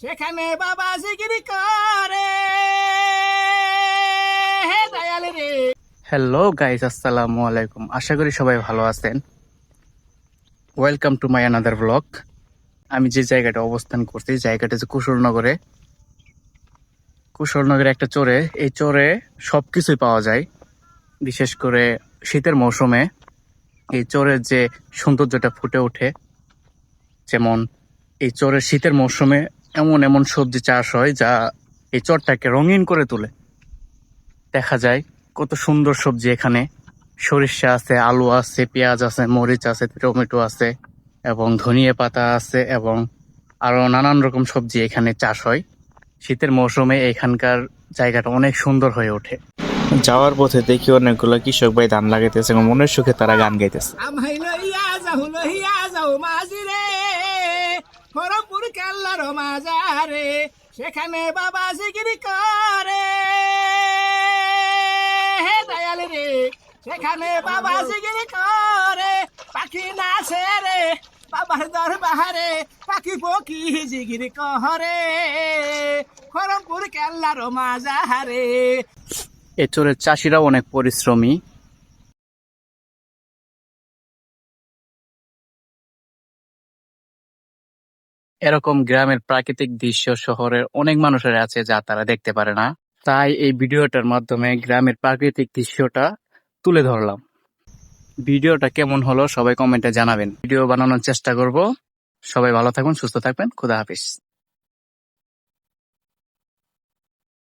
সেখানে বাবা জিকিরি করে হে দয়াল রে। হ্যালো গাইস, আসসালামু আলাইকুম। আশা করি সবাই ভালো আছেন। Welcome to my another blog. আমি যে জায়গাটা অবস্থান করছি, জায়গাটা হচ্ছে কুশলনগরে। কুশলনগরে একটা চরে, এই চরে সবকিছুই পাওয়া যায়। বিশেষ করে শীতের মৌসুমে এই চরের যে সৌন্দর্যটা ফুটে ওঠে। যেমন এই চরের শীতের মৌসুমে এমন এমন সবজি চাষ হয় যা এই চরটাকে রঙিন করে তোলে। দেখা যায় কত সুন্দর সবজি এখানে। সরিষা আছে, আলু আছে, পেঁয়াজ আছে, মরিচ আছে, টমেটো আছে এবং ধনিয়া পাতা আছে এবং আরো নানান রকম সবজি এখানে চাষ হয়। শীতের মৌসুমে এখানকার জায়গাটা অনেক সুন্দর হয়ে ওঠে। যাওয়ার পথে দেখি অনেকগুলো কৃষক ভাই ধান লাগাইতেছে এবং মনের সুখে তারা গান গাইতেছে। লইয়া যাও মাঝি রে, খড়মপুর কেল্লার মাজারে, সেখানে বাবা জিকিরি করে হে দয়াল রে। সেখানে বাবা জিকিরি করে, পাখি নাচে রে বাবার দরবারে, পাখি পকি জিকিরি করে খড়মপুর কেল্লার মাজারে। এ চরের চাষিরাও অনেক পরিশ্রমী। এরকম গ্রামের প্রাকৃতিক দৃশ্য শহরের অনেক মানুষের আছে যা তারা দেখতে পারে না। তাই এই ভিডিওটার মাধ্যমে গ্রামের প্রাকৃতিক দৃশ্যটা তুলে ধরলাম। ভিডিওটা কেমন হলো সবাই কমেন্টে জানাবেন। ভিডিও বানানোর চেষ্টা করব। সবাই ভালো থাকুন, সুস্থ থাকবেন। খুদা হাফিজ।